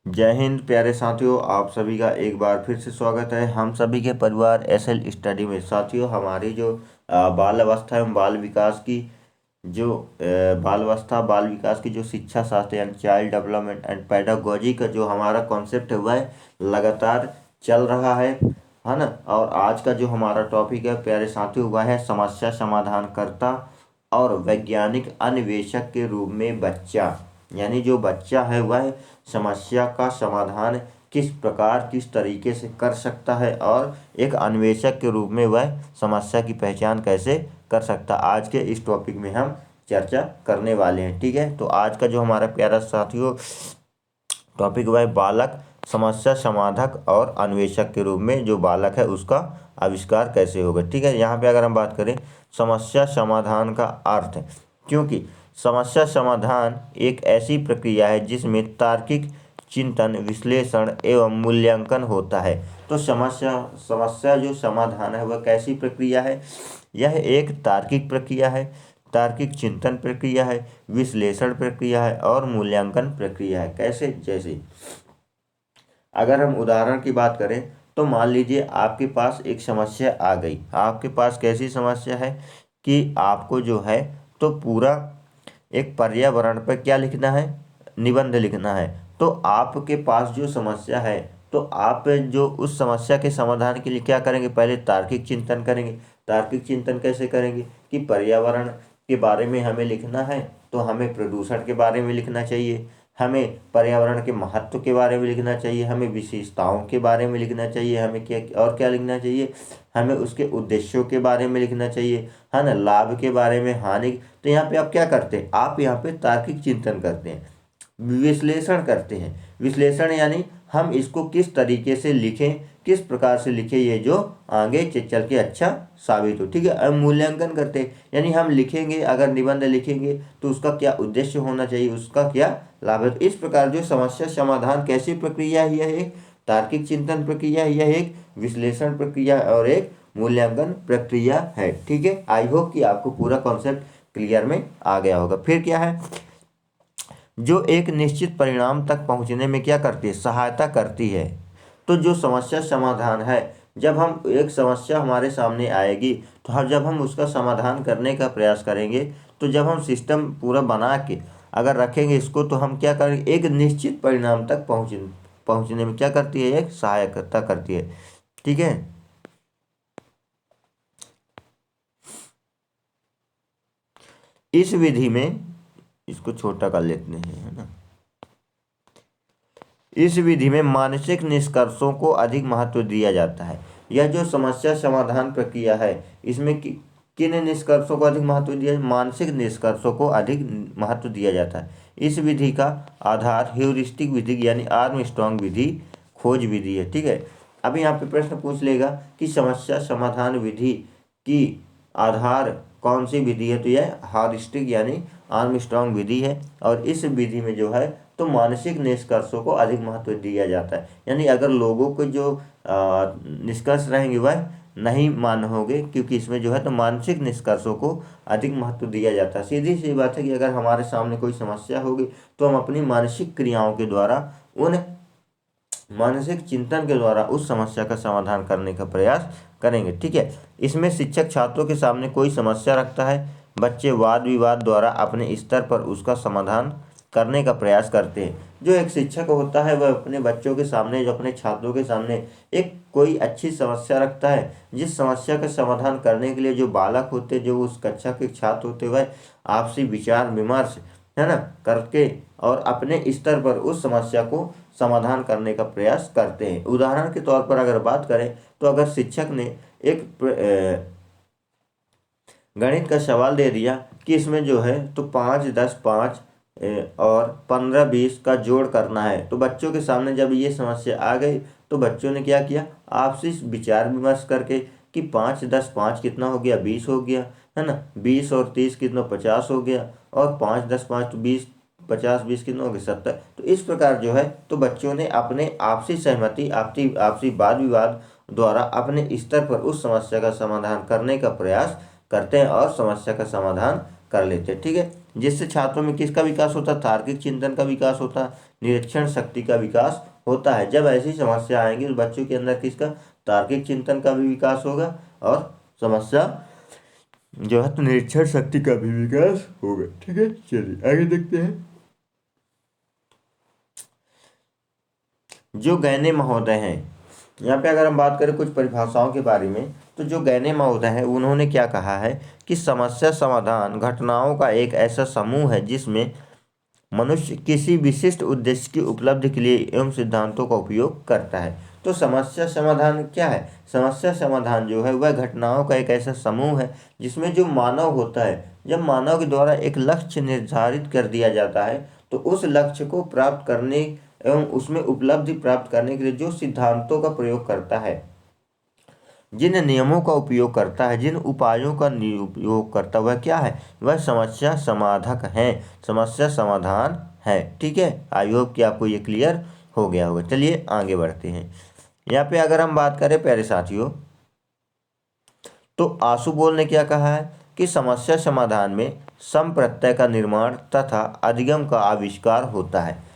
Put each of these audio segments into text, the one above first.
जय हिंद प्यारे साथियों, आप सभी का एक बार फिर से स्वागत है हम सभी के परिवार एसएल स्टडी में। साथियों, हमारी जो बाल अवस्था एवं बाल विकास की जो बाल अवस्था बाल विकास की जो शिक्षा शास्त्र यानी चाइल्ड डेवलपमेंट एंड पेडागोजी का जो हमारा कॉन्सेप्ट है वह लगातार चल रहा है ना। और आज का जो हमारा टॉपिक है प्यारे साथियों वह है समस्या समाधानकर्ता और वैज्ञानिक अन्वेषक के रूप में बच्चा। यानी जो बच्चा है वह समस्या का समाधान किस प्रकार किस तरीके से कर सकता है और एक अन्वेषक के रूप में वह समस्या की पहचान कैसे कर सकता है। आज के इस टॉपिक में हम चर्चा करने वाले हैं। ठीक है, तो आज का जो हमारा प्यारा साथियों टॉपिक वह बालक समस्या समाधान और अन्वेषक के रूप में जो बालक है उसका आविष्कार कैसे होगा। ठीक है, यहाँ पे अगर हम बात करें समस्या समाधान का अर्थ है, क्योंकि समस्या समाधान एक ऐसी प्रक्रिया है जिसमें तार्किक चिंतन विश्लेषण एवं मूल्यांकन होता है। तो समस्या समस्या जो समाधान है वह कैसी प्रक्रिया है? यह एक तार्किक प्रक्रिया है, तार्किक चिंतन प्रक्रिया है, विश्लेषण प्रक्रिया है और मूल्यांकन प्रक्रिया है। कैसे? जैसे अगर हम उदाहरण की बात करें तो मान लीजिए आपके पास एक समस्या आ गई। आपके पास कैसी समस्या है कि आपको जो है तो पूरा एक पर्यावरण पर क्या लिखना है, निबंध लिखना है। तो आपके पास जो समस्या है तो आप जो उस समस्या के समाधान के लिए क्या करेंगे, पहले तार्किक चिंतन करेंगे। तार्किक चिंतन कैसे करेंगे कि पर्यावरण के बारे में हमें लिखना है तो हमें प्रदूषण के बारे में लिखना चाहिए, हमें पर्यावरण के महत्व के बारे में लिखना चाहिए, हमें विशेषताओं के बारे में लिखना चाहिए, हमें क्या और क्या लिखना चाहिए, हमें उसके उद्देश्यों के बारे में लिखना चाहिए, है ना, लाभ के बारे में, हानि। तो यहाँ पे आप क्या करते हैं, आप यहाँ पे तार्किक चिंतन करते हैं, विश्लेषण करते हैं। विश्लेषण यानी हम इसको किस तरीके से लिखें, किस प्रकार से लिखें ये जो आगे चल के अच्छा साबित हो। ठीक है, अब मूल्यांकन करते हैं, यानी हम लिखेंगे, अगर निबंध लिखेंगे तो उसका क्या उद्देश्य होना चाहिए, उसका क्या लाभ है। तो इस प्रकार जो समस्या समाधान कैसी प्रक्रिया है, यह एक तार्किक चिंतन प्रक्रिया है, यह एक विश्लेषण प्रक्रिया और एक मूल्यांकन प्रक्रिया है। ठीक है, आई होप कि आपको पूरा कॉन्सेप्ट क्लियर में आ गया होगा। फिर क्या है, जो एक निश्चित परिणाम तक पहुंचने में क्या करती है, सहायता करती है। तो जो समस्या समाधान है, जब हम एक समस्या हमारे सामने आएगी तो जब हम उसका समाधान करने का प्रयास करेंगे, तो जब हम सिस्टम पूरा बना के अगर रखेंगे इसको, तो हम क्या करेंगे, एक निश्चित परिणाम तक पहुंचने में क्या करती है, एक सहायता करती है। ठीक है, इस विधि में इसको छोटा कर लेते हैं, है ना। इस विधि में मानसिक निष्कर्षों को अधिक महत्व दिया जाता है। यह जो समस्या समाधान प्रक्रिया है इसमें किन निष्कर्षों को अधिक महत्व दिया, मानसिक निष्कर्षों को अधिक महत्व दिया जाता है। इस विधि का आधार ह्यूरिस्टिक विधि यानी आर्मस्ट्रांग विधि, खोज विधि है। ठीक है, अभी यहाँ पे प्रश्न पूछ लेगा कि समस्या समाधान विधि की आधार कौन सी विधि है, तो यह ह्यूरिस्टिक यानी आर्मस्ट्रांग विधि है। और इस विधि में जो है तो मानसिक निष्कर्षों को अधिक महत्व दिया जाता है। यानी अगर लोगों को जो निष्कर्ष रहेंगे वह नहीं मान्य होंगे, क्योंकि इसमें जो है तो मानसिक निष्कर्षों को अधिक महत्व दिया जाता है। सीधी सी बात है कि अगर हमारे सामने कोई समस्या होगी तो हम अपनी मानसिक क्रियाओं के द्वारा, उन मानसिक चिंतन के द्वारा उस समस्या का समाधान करने का प्रयास करेंगे। ठीक है, इसमें शिक्षक छात्रों के सामने कोई समस्या रखता है, बच्चे वाद विवाद द्वारा अपने स्तर पर उसका समाधान करने का प्रयास करते हैं। जो एक शिक्षक होता है वह अपने बच्चों के सामने, जो अपने छात्रों के सामने एक कोई अच्छी समस्या रखता है, जिस समस्या का समाधान करने के लिए जो बालक होते हैं, जो उस कक्षा के छात्र होते हैं, वह आपसी विचार विमर्श, है ना, करके और अपने स्तर पर उस समस्या को समाधान करने का प्रयास करते हैं। उदाहरण के तौर पर अगर बात करें तो अगर शिक्षक ने एक गणित का सवाल दे दिया कि इसमें जो है तो 5 10 5 और 15 20 का जोड़ करना है, तो बच्चों के सामने जब ये समस्या आ गई तो बच्चों ने क्या किया, आपसी विचार विमर्श करके कि 5 10 5 कितना हो गया, 20 हो गया, है ना, 20 और 30 कितना, 50 हो गया, और 5 10 5 तो 20 50 20 कितना हो गया, 70। तो इस प्रकार जो है तो बच्चों ने अपने आपसी सहमति, आपसी आपसी वाद विवाद द्वारा अपने स्तर पर उस समस्या का समाधान करने का प्रयास करते हैं और समस्या का समाधान कर लेते हैं। ठीक है, जिससे छात्रों में किसका विकास होता है? तार्किक चिंतन का विकास होता है, निरीक्षण शक्ति का विकास होता है। जब ऐसी समस्या आएंगी तो बच्चों के अंदर किसका? तार्किक चिंतन का भी विकास होगा और समस्या जो है तो निरीक्षण शक्ति का भी विकास होगा। ठीक है, चलिए आगे देखते हैं। जो गैने महोदय हैं, यहाँ पे अगर हम बात करें कुछ परिभाषाओं के बारे में, तो जो गैने महोदय हैं उन्होंने क्या कहा है कि समस्या समाधान घटनाओं का एक ऐसा समूह है जिसमें मनुष्य किसी विशिष्ट उद्देश्य की उपलब्धि के लिए एवं सिद्धांतों का उपयोग करता है। तो समस्या समाधान क्या है? समस्या समाधान जो है वह घटनाओं का एक ऐसा समूह है जिसमें जो मानव होता है, जब मानव के द्वारा एक लक्ष्य निर्धारित कर दिया जाता है तो उस लक्ष्य को प्राप्त करने एवं उसमें उपलब्धि प्राप्त करने के लिए जो सिद्धांतों का प्रयोग करता है, जिन नियमों का उपयोग करता है, जिन उपायों का उपयोग करता है, वह क्या है? वह समस्या समाधाक है, समस्या समाधान है। ठीक है, आई होप कि आपको ये क्लियर हो गया होगा। चलिए आगे बढ़ते हैं। यहाँ पे अगर हम बात करें प्यारे साथियों, तो आशुबोल ने क्या कहा है कि समस्या समाधान में सम प्रत्यय का निर्माण तथा अधिगम का आविष्कार होता है।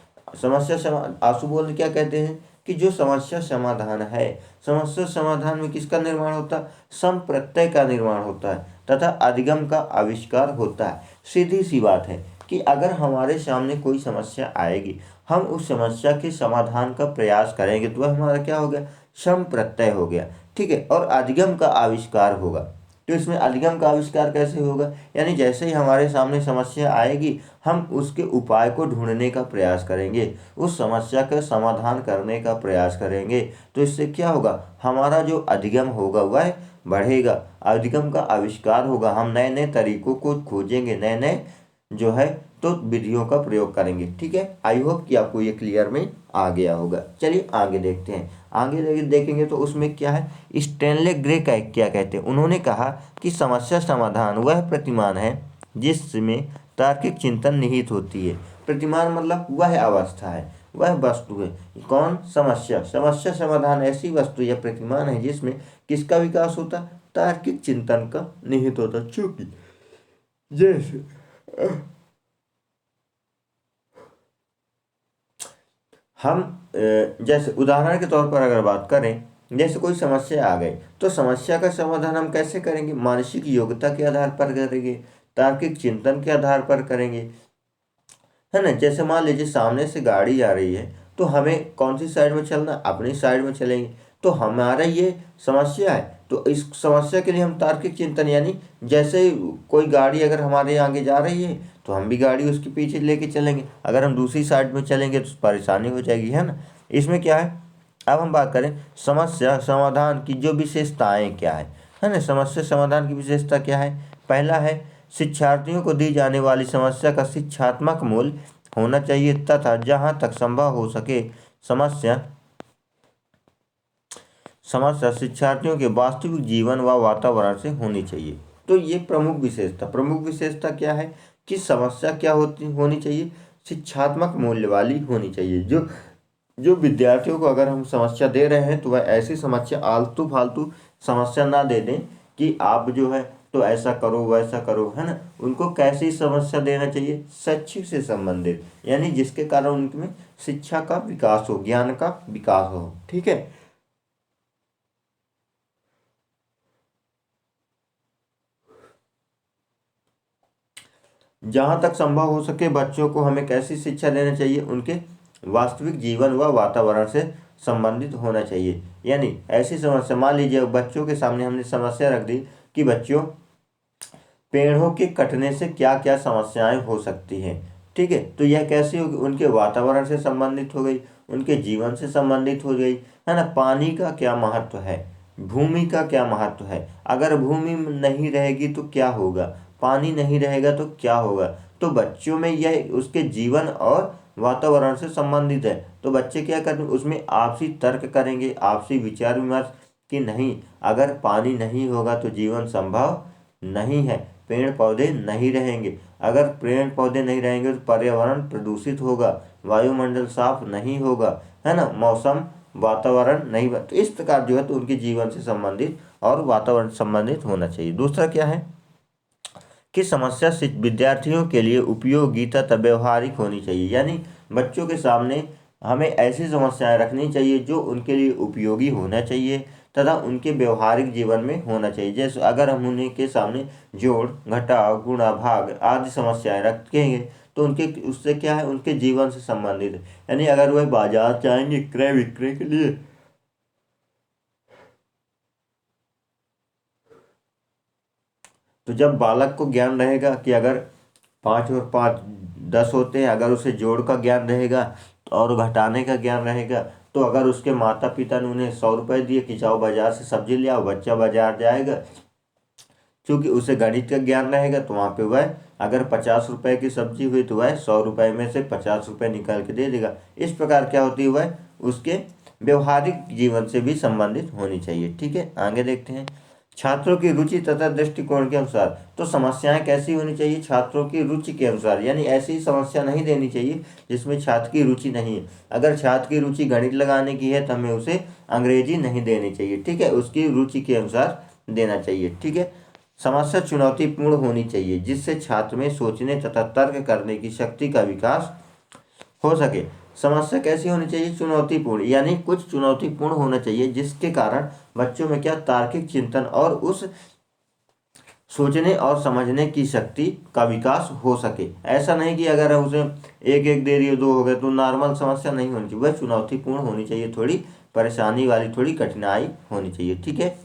आशुबोल ने क्या कहते हैं कि जो समस्या समाधान है, समस्या समाधान में किसका निर्माण होता है? सम प्रत्यय का निर्माण होता है तथा अधिगम का आविष्कार होता है। सीधी सी बात है कि अगर हमारे सामने कोई समस्या आएगी, हम उस समस्या के समाधान का प्रयास करेंगे तो वह हमारा क्या हो गया? सम प्रत्यय हो गया। ठीक है, और अधिगम का आविष्कार होगा। तो इसमें अधिगम का आविष्कार कैसे होगा? यानी जैसे ही हमारे सामने समस्या आएगी, हम उसके उपाय को ढूंढने का प्रयास करेंगे, उस समस्या का समाधान करने का प्रयास करेंगे। तो इससे क्या होगा? हमारा जो अधिगम होगा वह बढ़ेगा, अधिगम का आविष्कार होगा। हम नए नए तरीकों को खोजेंगे, नए नए जो है तो विधियों का प्रयोग करेंगे। ठीक है, आई होप कि आपको ये क्लियर में आ गया होगा। चलिए आगे देखते हैं। आगे देखेंगे तो उसमें क्या है, स्टैनले ग्रे का क्या कहते हैं। उन्होंने कहा कि समस्या समाधान वह प्रतिमान है जिसमें तार्किक चिंतन निहित होती है। प्रतिमान मतलब वह अवस्था है, वह वस्तु है। कौन? समस्या। समस्या समाधान ऐसी वस्तु या प्रतिमान है जिसमें किसका विकास होता? तार्किक चिंतन का निहित होता। चूंकि जैसे हम जैसे उदाहरण के तौर पर अगर बात करें, जैसे कोई समस्या आ गई तो समस्या का समाधान हम कैसे करेंगे? मानसिक योग्यता के आधार पर करेंगे, तार्किक चिंतन के आधार पर करेंगे, है ना। जैसे मान लीजिए सामने से गाड़ी आ रही है तो हमें कौन सी साइड में चलना? अपनी साइड में चलेंगे। तो हमारा ये समस्या है, तो इस समस्या के लिए हम तार्किक चिंतन, यानी जैसे कोई गाड़ी अगर हमारे आगे जा रही है तो हम भी गाड़ी उसके पीछे लेके चलेंगे। अगर हम दूसरी साइड में चलेंगे तो परेशानी हो जाएगी, है ना। इसमें क्या है, अब हम बात करें समस्या समाधान की जो विशेषताएं क्या है ना। समस्या समाधान की विशेषता क्या है? पहला है, शिक्षार्थियों को दी जाने वाली समस्या का शिक्षात्मक मूल्य होना चाहिए तथा जहां तक संभव हो सके समस्या समस्या शिक्षार्थियों के वास्तविक जीवन व वातावरण से होनी चाहिए। तो ये प्रमुख विशेषता क्या है कि समस्या क्या होनी चाहिए? शिक्षात्मक मूल्य वाली होनी चाहिए। जो विद्यार्थियों को अगर हम समस्या दे रहे हैं तो वह ऐसी समस्या आलतू फालतू समस्या ना दे दें कि आप जो है तो ऐसा करो वैसा करो, है ना। उनको कैसी समस्या देना चाहिए? शैक्षिक से संबंधित, यानी जिसके कारण उनमें शिक्षा का विकास हो, ज्ञान का विकास हो। ठीक है, जहाँ तक संभव हो सके बच्चों को हमें कैसी शिक्षा देना चाहिए? उनके वास्तविक जीवन व वातावरण से संबंधित होना चाहिए। यानी ऐसी समस्या, मान लीजिए बच्चों के सामने हमने समस्या रख दी कि बच्चों पेड़ों के कटने से क्या क्या समस्याएं हो सकती हैं। ठीक है, तो यह कैसी होगी? उनके वातावरण से संबंधित हो गई, उनके जीवन से संबंधित हो गई, है ना। पानी का क्या महत्व है, भूमि का क्या महत्व है, अगर भूमि नहीं रहेगी तो क्या होगा, पानी नहीं रहेगा तो क्या होगा। तो बच्चों में यह उसके जीवन और वातावरण से संबंधित है। तो बच्चे क्या करेंगे? उसमें आपसी तर्क करेंगे, आपसी विचार विमर्श कि नहीं, अगर पानी नहीं होगा तो जीवन संभव नहीं है, पेड़ पौधे नहीं रहेंगे, अगर पेड़ पौधे नहीं रहेंगे तो पर्यावरण प्रदूषित होगा, वायुमंडल साफ नहीं होगा, है ना, मौसम वातावरण नहीं। तो इस प्रकार जो है तो उनके जीवन से संबंधित और वातावरण संबंधित होना चाहिए। दूसरा क्या है कि समस्या विद्यार्थियों के लिए उपयोगी तथा व्यवहारिक होनी चाहिए। यानी बच्चों के सामने हमें ऐसी समस्याएं रखनी चाहिए जो उनके लिए उपयोगी होना चाहिए तथा उनके व्यवहारिक जीवन में होना चाहिए। जैसे अगर हम उन्हीं के सामने जोड़, घटाव, गुणा, भाग आदि समस्याएं रखेंगे तो उनके उससे क्या है, उनके जीवन से संबंधित है। यानी अगर वह बाजार जाएंगे क्रय विक्रय के लिए, तो जब बालक को ज्ञान रहेगा कि अगर 5 और 5 10 होते हैं, अगर उसे जोड़ का ज्ञान रहेगा और घटाने का ज्ञान रहेगा, तो अगर उसके माता पिता ने उन्हें 100 रुपए दिए कि जाओ बाजार से सब्जी ले आओ, बच्चा बाजार जाएगा, क्योंकि उसे गणित का ज्ञान रहेगा तो वहां पे वह अगर 50 रुपए की सब्जी हुई तो वह 100 रुपए में से 50 रुपए निकाल के दे देगा। इस प्रकार क्या होती है, वह उसके व्यवहारिक जीवन से भी संबंधित होनी चाहिए। ठीक है, आगे देखते हैं। छात्रों की रुचि तथा दृष्टिकोण के अनुसार, तो समस्याएं कैसी होनी चाहिए, छात्रों की रुचि के अनुसार। यानी ऐसी समस्या नहीं देनी चाहिए जिसमें छात्र की रुचि नहीं है। अगर छात्र की रुचि गणित लगाने की है तो हमें उसे अंग्रेजी नहीं देनी चाहिए। ठीक है, उसकी रुचि के अनुसार देना चाहिए। ठीक है, समस्या चुनौतीपूर्ण होनी चाहिए जिससे छात्र में सोचने तथा तर्क करने की शक्ति का विकास हो सके। समस्या कैसी होनी चाहिए, चुनौतीपूर्ण, यानी कुछ चुनौतीपूर्ण होना चाहिए जिसके कारण बच्चों में क्या, तार्किक चिंतन और उस सोचने और समझने की शक्ति का विकास हो सके। ऐसा नहीं कि अगर उसे एक एक दे दिए 2 हो गए तो नॉर्मल समस्या नहीं होनी चाहिए, वह चुनौतीपूर्ण होनी चाहिए, थोड़ी परेशानी वाली, थोड़ी कठिनाई होनी चाहिए। ठीक है,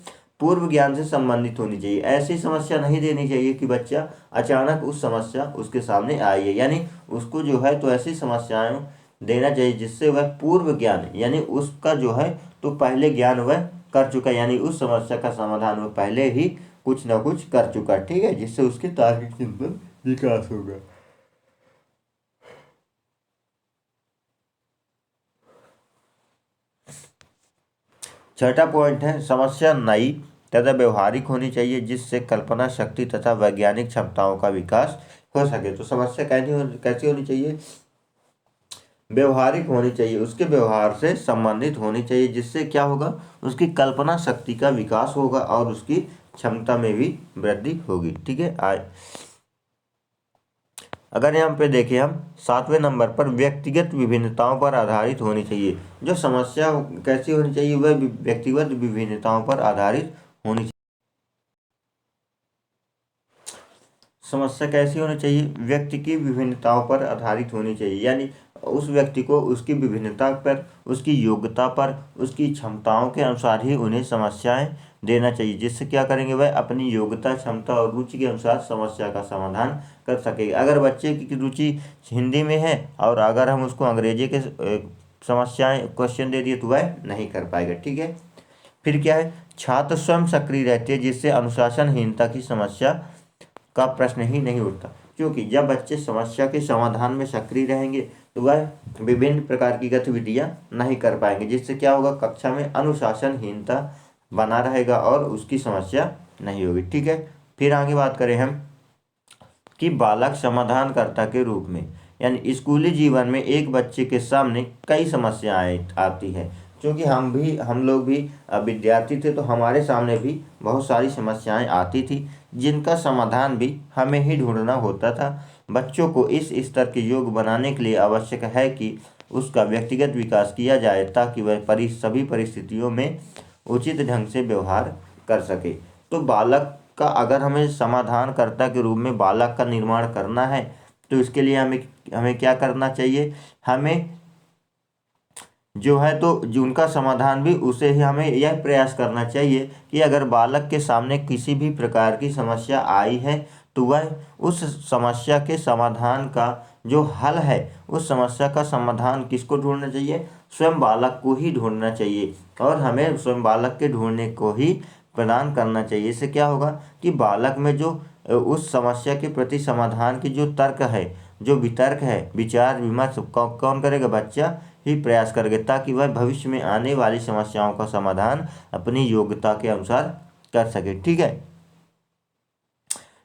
पूर्व ज्ञान से संबंधित होनी चाहिए। ऐसी समस्या नहीं देनी चाहिए कि बच्चा अचानक उस समस्या उसके सामने आई है, यानी उसको जो है तो ऐसी समस्याएं देना चाहिए जिससे वह पूर्व ज्ञान, यानी उसका जो है तो पहले ज्ञान वह कर चुका है, यानी उस समस्या का समाधान वह पहले ही कुछ ना कुछ कर चुका। ठीक है, जिससे उसके तार्किक चिंतन विकास होगा। छठा पॉइंट है, समस्या नई तथा व्यवहारिक होनी चाहिए जिससे कल्पना शक्ति तथा वैज्ञानिक क्षमताओं का विकास हो सके। तो समस्या कैसी होनी चाहिए, व्यवहारिक होनी चाहिए, उसके व्यवहार से संबंधित होनी चाहिए जिससे क्या होगा, उसकी कल्पना शक्ति का विकास होगा और उसकी क्षमता में भी वृद्धि होगी। ठीक है, अगर यहाँ पे देखें हम 7वें नंबर पर व्यक्तिगत विभिन्नताओं पर आधारित होनी चाहिए। जो समस्या कैसी होनी चाहिए, वह व्यक्तिगत विभिन्नताओं पर आधारित होनी चाहिए। समस्या कैसी होनी चाहिए, व्यक्ति की विभिन्नताओं पर आधारित होनी चाहिए, यानी उस व्यक्ति को उसकी विभिन्नता पर, उसकी योग्यता पर, उसकी क्षमताओं के अनुसार ही उन्हें समस्याएं देना चाहिए, जिससे क्या करेंगे, वह अपनी योग्यता, क्षमता और रुचि के अनुसार समस्या का समाधान कर सकेंगे। अगर बच्चे की रुचि हिंदी में है और अगर हम उसको अंग्रेजी के समस्याएं क्वेश्चन दे दिए तो वह नहीं कर पाएगा। ठीक है, फिर क्या है, छात्र स्वयं सक्रिय रहते हैं जिससे अनुशासनहीनता की समस्या का प्रश्न ही नहीं उठता, क्योंकि जब बच्चे समस्या के समाधान में सक्रिय रहेंगे तो वह विभिन्न प्रकार की गतिविधियां नहीं कर पाएंगे, जिससे क्या होगा, कक्षा में अनुशासनहीनता बना रहेगा और उसकी समस्या नहीं होगी। ठीक है, फिर आगे बात करें हम कि बालक समाधानकर्ता के रूप में, यानी स्कूली जीवन में एक बच्चे के सामने कई समस्याएं आती हैं, क्योंकि हम लोग भी विद्यार्थी थे तो हमारे सामने भी बहुत सारी समस्याएं आती थी जिनका समाधान भी हमें ही ढूंढना होता था। बच्चों को इस स्तर के योग्य बनाने के लिए आवश्यक है कि उसका व्यक्तिगत विकास किया जाए ताकि वह सभी परिस्थितियों में उचित ढंग से व्यवहार कर सके। तो बालक का अगर हमें समाधानकर्ता के रूप में बालक का निर्माण करना है तो इसके लिए हमें हमें क्या करना चाहिए, हमें जो है तो जो उनका समाधान भी उसे ही हमें यह प्रयास करना चाहिए कि अगर बालक के सामने किसी भी प्रकार की समस्या आई है तो वह उस समस्या के समाधान का जो हल है, उस समस्या का समाधान किसको ढूंढना चाहिए, स्वयं बालक को ही ढूंढना चाहिए और हमें स्वयं बालक के ढूंढने को ही प्रदान करना चाहिए। इससे क्या होगा कि बालक में जो उस समस्या के प्रति समाधान की जो तर्क है, जो वितर्क है, विचार विमर्श कौन करेगा, बच्चा ही प्रयास करेगा, ताकि वह भविष्य में आने वाली समस्याओं का समाधान अपनी योग्यता के अनुसार कर सके। ठीक है,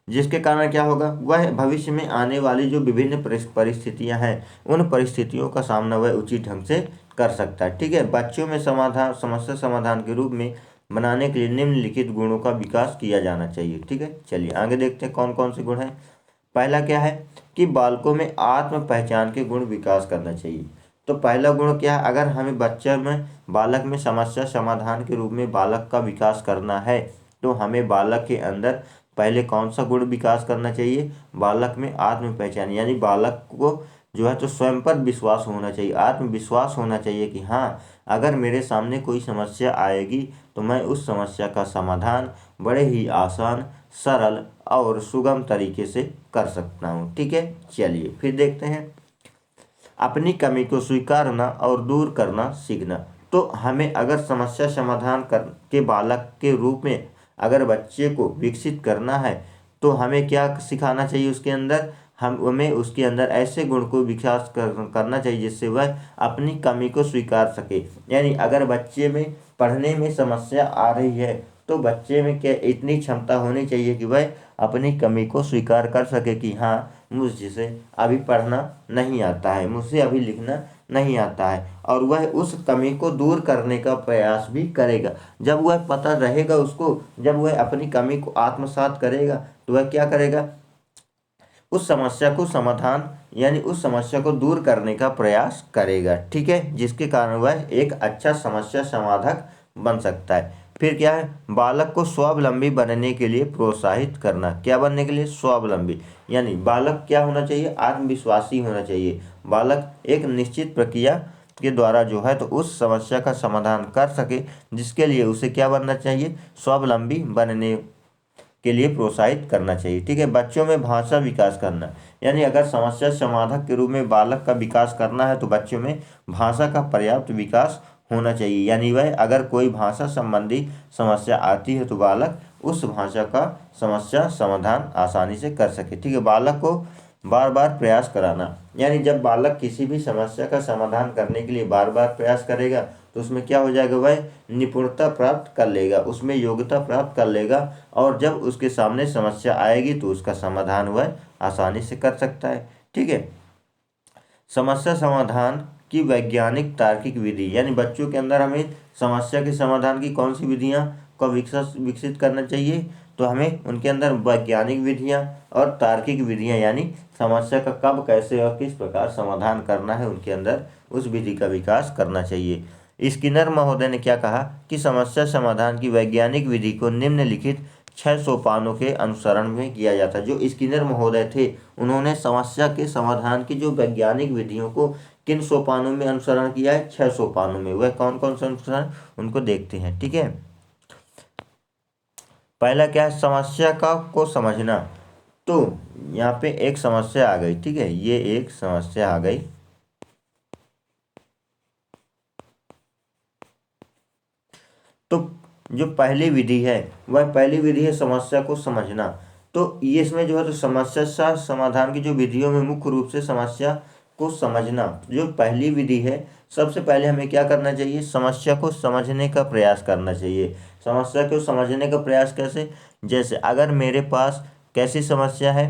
जिसके कारण क्या होगा, वह भविष्य में आने वाली जो विभिन्न परिस्थितियां हैं उन परिस्थितियों का सामना वह उचित ढंग से कर सकता है। ठीक है, बच्चों में समस्या समाधान के रूप में बनाने के लिए निम्नलिखित गुणों का विकास किया जाना चाहिए। ठीक है, चलिए आगे देखते हैं कौन कौन से गुण हैं। पहला क्या है कि बालकों में आत्म पहचान के गुण विकास करना चाहिए। तो पहला गुण क्या है, अगर हमें बच्चे में बालक में समस्या समाधान के रूप में बालक का विकास करना है तो हमें बालक के अंदर पहले कौन सा गुण विकास करना चाहिए, बालक में आत्म पहचान, यानी बालक को जो है तो स्वयं पर विश्वास होना चाहिए, आत्मविश्वास होना चाहिए कि हाँ, अगर मेरे सामने कोई समस्या आएगी तो मैं उस समस्या का समाधान बड़े ही आसान, सरल और सुगम तरीके से कर सकता हूँ। ठीक है, चलिए फिर देखते हैं अपनी कमी को स्वीकारना और दूर करना सीखना। तो हमें अगर समस्या समाधान कर के बालक के रूप में अगर बच्चे को विकसित करना है तो हमें क्या सिखाना चाहिए उसके अंदर, हमें उसके अंदर ऐसे गुण को विकास करना चाहिए जिससे वह अपनी कमी को स्वीकार सके। यानी अगर बच्चे में पढ़ने में समस्या आ रही है तो बच्चे में क्या इतनी क्षमता होनी चाहिए कि वह अपनी कमी को स्वीकार कर सके कि हाँ, मुझसे अभी पढ़ना नहीं आता है, मुझसे अभी लिखना नहीं आता है, और वह उस कमी को दूर करने का प्रयास भी करेगा। जब वह पता रहेगा उसको, जब वह अपनी कमी को आत्मसात करेगा तो वह क्या करेगा, उस समस्या को समाधान यानी उस समस्या को दूर करने का प्रयास करेगा। ठीक है, जिसके कारण वह एक अच्छा समस्या समाधान बन सकता है। फिर क्या है, बालक को स्वावलंबी बनने के लिए प्रोत्साहित करना। क्या बनने के लिए, स्वावलंबी, यानी बालक क्या होना चाहिए, आत्मविश्वासी होना चाहिए। बालक एक निश्चित प्रक्रिया के द्वारा जो है तो उस समस्या का समाधान कर सके, जिसके लिए उसे क्या बनना चाहिए, स्वावलंबी बनने के लिए प्रोत्साहित करना चाहिए। ठीक है, बच्चों में भाषा विकास करना, यानी अगर समस्या समाधान के रूप में बालक का विकास करना है तो बच्चों में भाषा का पर्याप्त विकास होना चाहिए। यानी वह अगर कोई भाषा संबंधी समस्या आती है तो बालक उस भाषा का समस्या समाधान आसानी से कर सके। ठीक है, बालक को बार बार प्रयास कराना, यानी जब बालक किसी भी समस्या का समाधान करने के लिए बार बार प्रयास करेगा तो उसमें क्या हो जाएगा, वह निपुणता प्राप्त कर लेगा, उसमें योग्यता प्राप्त कर लेगा, और जब उसके सामने समस्या आएगी तो उसका समाधान वह आसानी से कर सकता है। ठीक है, समस्या समाधान की वैज्ञानिक तार्किक विधि, यानी बच्चों के अंदर हमें समस्या के समाधान की कौन सी विधियां को विकसित करना चाहिए, तो हमें उनके अंदर वैज्ञानिक विधियां और तार्किक विधियां, यानी समस्या का कब, कैसे और किस प्रकार समाधान करना है, उनके अंदर उस विधि का विकास करना चाहिए। स्किनर महोदय ने क्या कहा कि समस्या समाधान की वैज्ञानिक विधि को निम्नलिखित 6 सोपानों के अनुसरण में किया जाता है। जो स्किनर महोदय थे उन्होंने समस्या के समाधान की जो वैज्ञानिक विधियों को किन सोपानों में अनुसरण किया है, 6 सोपानों में। वह कौन कौन से अनुसरण, उनको देखते हैं। ठीक है, पहला क्या है, समस्या का को समझना। तो यहाँ पे एक समस्या आ गई, ठीक है, ये एक समस्या आ गई, तो जो पहली विधि है वह पहली विधि है समस्या को समझना। तो ये इसमें जो है तो समस्या समाधान की जो विधियों में मुख्य रूप से समस्या को समझना जो पहली विधि है, सबसे पहले हमें क्या करना चाहिए, समस्या को समझने का प्रयास करना चाहिए। समस्या को समझने का प्रयास कैसे, जैसे अगर मेरे पास कैसी समस्या है,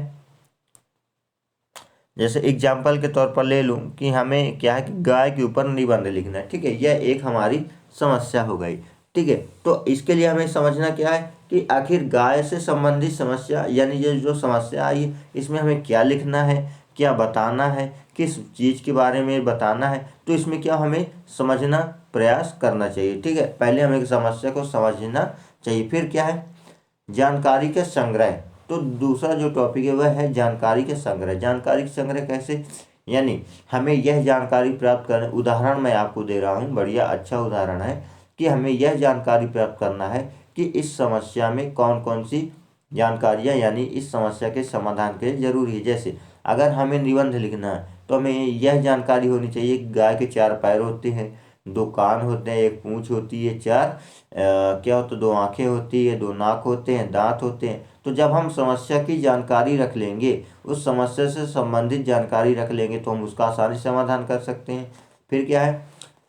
जैसे एग्जाम्पल के तौर पर ले लूँ कि हमें क्या है कि गाय के ऊपर निबंध लिखना है। ठीक है, यह एक हमारी समस्या हो गई। ठीक है, तो इसके लिए हमें समझना क्या है कि आखिर गाय से संबंधित समस्या, यानी ये जो समस्या आई है इसमें हमें क्या लिखना है, क्या बताना है, किस चीज़ के बारे में बताना है, तो इसमें क्या हमें समझना प्रयास करना चाहिए। ठीक है, पहले हमें समस्या को समझना चाहिए। फिर क्या है, जानकारी का संग्रह। तो दूसरा जो टॉपिक है वह है जानकारी के संग्रह। जानकारी के संग्रह कैसे, यानी हमें यह जानकारी प्राप्त करना, उदाहरण मैं आपको दे रहा हूँ, बढ़िया अच्छा उदाहरण है कि हमें यह जानकारी प्राप्त करना है कि इस समस्या में कौन कौन सी जानकारियाँ, यानी इस समस्या के समाधान के लिए जरूरी है। जैसे अगर हमें निबंध लिखना है तो हमें यह जानकारी होनी चाहिए कि गाय के 4 पैर होते हैं, 2 कान होते हैं, 1 पूँछ होती है, 4 क्या होता है, 2 आंखें होती है, 2 नाक होते हैं, दांत होते हैं। तो जब हम समस्या की जानकारी रख लेंगे, उस समस्या से संबंधित जानकारी रख लेंगे तो हम उसका आसानी से समाधान कर सकते हैं। फिर क्या है,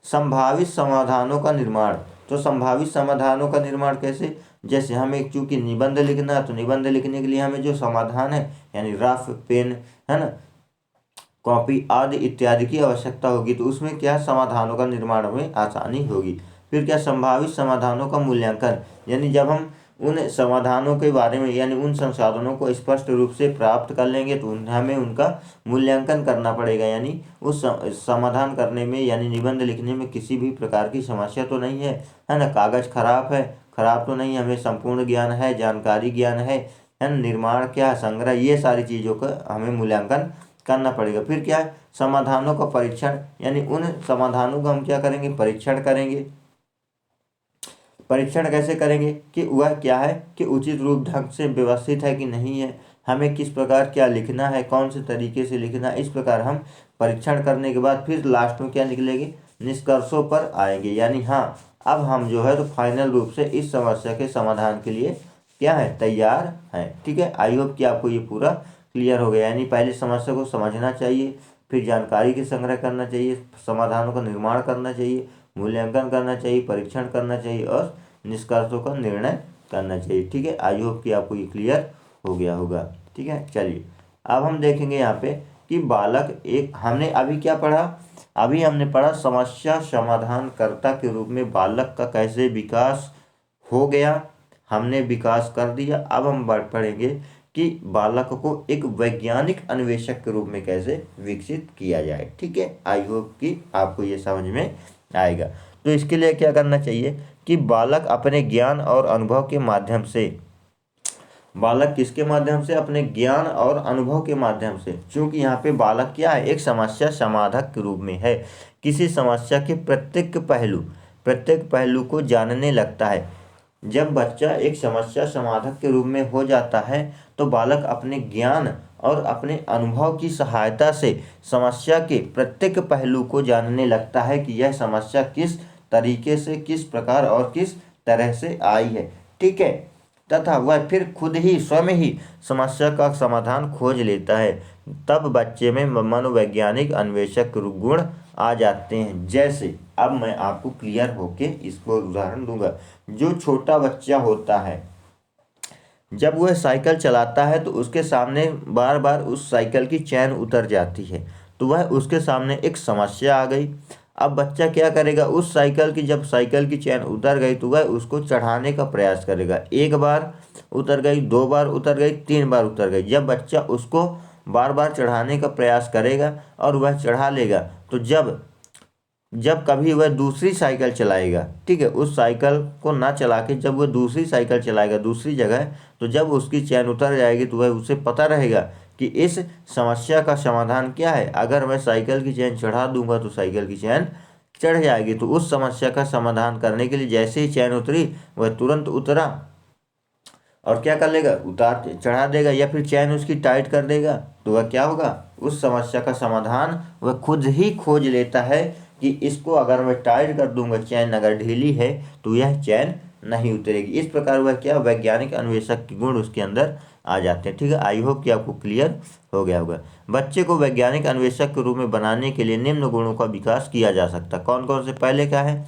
संभावित समाधानों का निर्माण। तो संभावित समाधानों का निर्माण कैसे, जैसे हमें चूंकि निबंध लिखना है तो निबंध लिखने के लिए हमें जो समाधान है, यानी रफ पेन है ना, कॉपी आदि इत्यादि की आवश्यकता होगी, तो उसमें क्या समाधानों का निर्माण में आसानी होगी। फिर क्या, संभावित समाधानों का मूल्यांकन, यानी जब हम उन समाधानों के बारे में यानी उन संसाधनों को स्पष्ट रूप से प्राप्त कर लेंगे तो हमें उनका मूल्यांकन करना पड़ेगा। यानी उस समाधान करने में यानी निबंध लिखने में किसी भी प्रकार की समस्या तो नहीं है ना, कागज खराब है, खराब तो नहीं, हमें संपूर्ण ज्ञान है, जानकारी ज्ञान है ना, निर्माण क्या है, संग्रह, ये सारी चीज़ों का हमें मूल्यांकन करना पड़ेगा। फिर क्या है, समाधानों का परीक्षण, यानी उन समाधानों का हम क्या करेंगे, परीक्षण करेंगे। परीक्षण कैसे करेंगे कि वह क्या है कि उचित रूप ढंग से व्यवस्थित है कि नहीं है, हमें किस प्रकार क्या लिखना है, कौन से तरीके से लिखना है, इस प्रकार हम परीक्षण करने के बाद फिर लास्ट में क्या निकलेंगे, निष्कर्षों पर आएंगे। यानी हाँ, अब हम जो है तो फाइनल रूप से इस समस्या के समाधान के लिए क्या है, तैयार हैं। ठीक है, आई होप कि आपको ये पूरा क्लियर हो गया। यानी पहले समस्या को समझना चाहिए, फिर जानकारी के संग्रह करना चाहिए, समाधानों का निर्माण करना चाहिए, मूल्यांकन करना चाहिए, परीक्षण करना चाहिए और निष्कर्षों का निर्णय करना चाहिए। ठीक है, आई होप कि आपको ये क्लियर हो गया होगा। ठीक है, चलिए अब हम देखेंगे यहाँ पे कि बालक एक, हमने अभी क्या पढ़ा, अभी हमने पढ़ा समस्या समाधानकर्ता के रूप में बालक का कैसे विकास हो गया, हमने विकास कर दिया। अब हम पढ़ेंगे कि बालक को एक वैज्ञानिक अन्वेषक के रूप में कैसे विकसित किया जाए। ठीक है, आई होप कि आपको ये समझ में आएगा। तो इसके लिए क्या करना चाहिए कि बालक अपने ज्ञान और अनुभव के माध्यम से, बालक किसके माध्यम से, अपने ज्ञान और अनुभव के माध्यम से, क्योंकि यहाँ पे बालक क्या है, एक समस्या समाधान के रूप में है, किसी समस्या के प्रत्येक पहलू को जानने लगता है। जब बच्चा एक समस्या समाधान के रूप में हो जाता है तो बालक अपने ज्ञान और अपने अनुभव की सहायता से समस्या के प्रत्येक पहलू को जानने लगता है कि यह समस्या किस तरीके से, किस प्रकार और किस तरह से आई है। ठीक है, तथा वह फिर खुद ही स्वयं ही समस्या का समाधान खोज लेता है। तब बच्चे में मनोवैज्ञानिक अन्वेषक गुण आ जाते हैं। जैसे अब मैं आपको क्लियर होके इसको उदाहरण दूंगा। जो छोटा बच्चा होता है, जब वह साइकिल चलाता है तो उसके सामने बार बार उस साइकिल की चैन उतर जाती है, तो वह उसके सामने एक समस्या आ गई। अब बच्चा क्या करेगा, उस साइकिल की, जब साइकिल की चैन उतर गई तो वह उसको चढ़ाने का प्रयास करेगा। एक बार उतर गई, दो बार उतर गई, तीन बार उतर गई। जब बच्चा उसको बार बार चढ़ाने का प्रयास करेगा और वह चढ़ा लेगा, तो जब जब कभी वह दूसरी साइकिल चलाएगा, ठीक है, उस साइकिल को ना चला के जब वह दूसरी साइकिल चलाएगा दूसरी जगह, तो जब उसकी चैन उतर जाएगी तो वह उसे पता रहेगा कि इस समस्या का समाधान क्या है। अगर मैं साइकिल की चैन चढ़ा दूंगा तो साइकिल की चैन चढ़ जाएगी। तो उस समस्या का समाधान करने के लिए जैसे ही चैन उतरी वह तुरंत उतरा और क्या कर लेगा, उतार चढ़ा देगा, या फिर चैन उसकी टाइट कर देगा, तो वह क्या होगा, उस समस्या का समाधान वह खुद ही खोज लेता है कि इसको अगर मैं टाइट कर दूंगा, चैन अगर ढीली है तो यह चैन नहीं उतरेगी। इस प्रकार वह क्या, वैज्ञानिक अन्वेषक के गुण उसके अंदर आ जाते हैं। ठीक है, आई होप कि आपको क्लियर हो गया होगा। बच्चे को वैज्ञानिक अन्वेषक के रूप में बनाने के लिए निम्न गुणों का विकास किया जा सकता है। कौन कौन से, पहले क्या है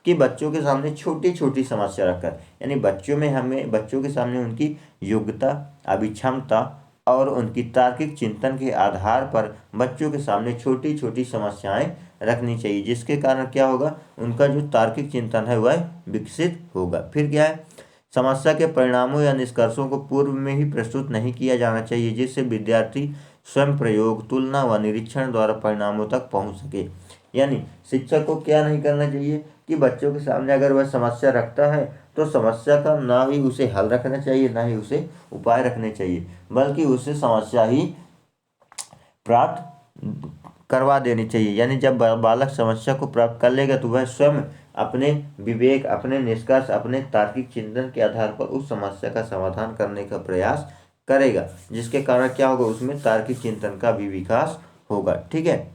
कि बच्चों के सामने छोटी छोटी समस्या रखकर, यानी बच्चों के सामने उनकी योग्यता, अभिक्षमता और उनकी तार्किक चिंतन के आधार पर बच्चों के सामने छोटी छोटी समस्याएं रखनी चाहिए, जिसके कारण क्या होगा, उनका जो तार्किक चिंतन है वह विकसित होगा। फिर क्या है, समस्या के परिणामों या निष्कर्षों को पूर्व में ही प्रस्तुत नहीं किया जाना चाहिए, जिससे विद्यार्थी स्वयं प्रयोग, तुलना व निरीक्षण द्वारा परिणामों तक पहुंच सके। यानी शिक्षक को क्या नहीं करना चाहिए कि बच्चों के सामने अगर वह समस्या रखता है तो समस्या का ना ही उसे हल रखना चाहिए, ना ही उसे उपाय रखने चाहिए, बल्कि उसे समस्या ही प्राप्त करवा देनी चाहिए। यानी जब बालक समस्या को प्राप्त कर लेगा तो वह स्वयं अपने विवेक, अपने निष्कर्ष, अपने तार्किक चिंतन के आधार पर उस समस्या का समाधान करने का प्रयास करेगा, जिसके कारण क्या होगा, उसमें तार्किक चिंतन का भी विकास होगा। ठीक है,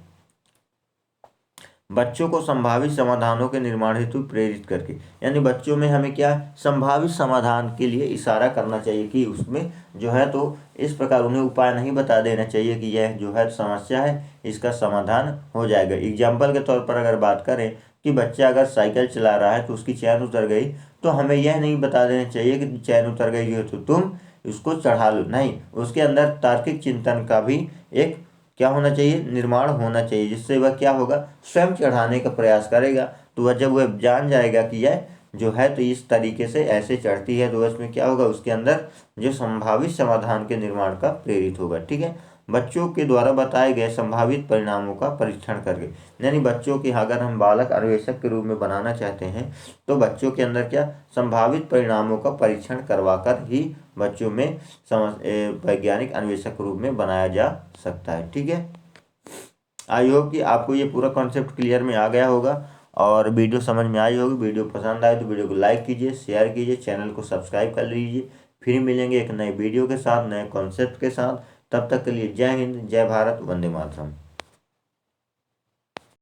बच्चों को संभावित समाधानों के निर्माण हेतु प्रेरित करके, यानी बच्चों में हमें क्या, संभावित समाधान के लिए इशारा करना चाहिए कि उसमें जो है तो इस प्रकार उन्हें उपाय नहीं बता देना चाहिए कि यह जो है समस्या है, इसका समाधान हो जाएगा। एग्जाम्पल के तौर पर अगर बात करें कि बच्चा अगर साइकिल चला रहा है तो उसकी चैन उतर गई, तो हमें यह नहीं बता देना चाहिए कि चैन उतर गई है तो तुम इसको चढ़ा लो, नहीं, उसके अंदर तार्किक चिंतन का भी एक क्या होना चाहिए, निर्माण होना चाहिए, जिससे वह क्या होगा, स्वयं चढ़ाने का प्रयास करेगा। तो वह जब वह जान जाएगा कि यह जो है तो इस तरीके से ऐसे चढ़ती है, तो इसमें क्या होगा, उसके अंदर जो संभावित समाधान के निर्माण का प्रेरित होगा। ठीक है, बच्चों के द्वारा बताए गए संभावित परिणामों का परीक्षण करके, यानी बच्चों की अगर हम बालक अन्वेषक के रूप में बनाना चाहते हैं तो बच्चों के अंदर क्या संभावित परिणामों का परीक्षण करवाकर ही बच्चों में वैज्ञानिक अन्वेषक के रूप में बनाया जा सकता है। ठीक है, आई होप कि आपको ये पूरा कॉन्सेप्ट क्लियर में आ गया होगा और वीडियो समझ में आई होगी। वीडियो पसंद आए तो वीडियो को लाइक कीजिए, शेयर कीजिए, चैनल को सब्सक्राइब कर लीजिए। फिर मिलेंगे एक नए वीडियो के साथ, नए कॉन्सेप्ट के साथ। तब तक के लिए जय हिंद, जय भारत, वंदे मातरम।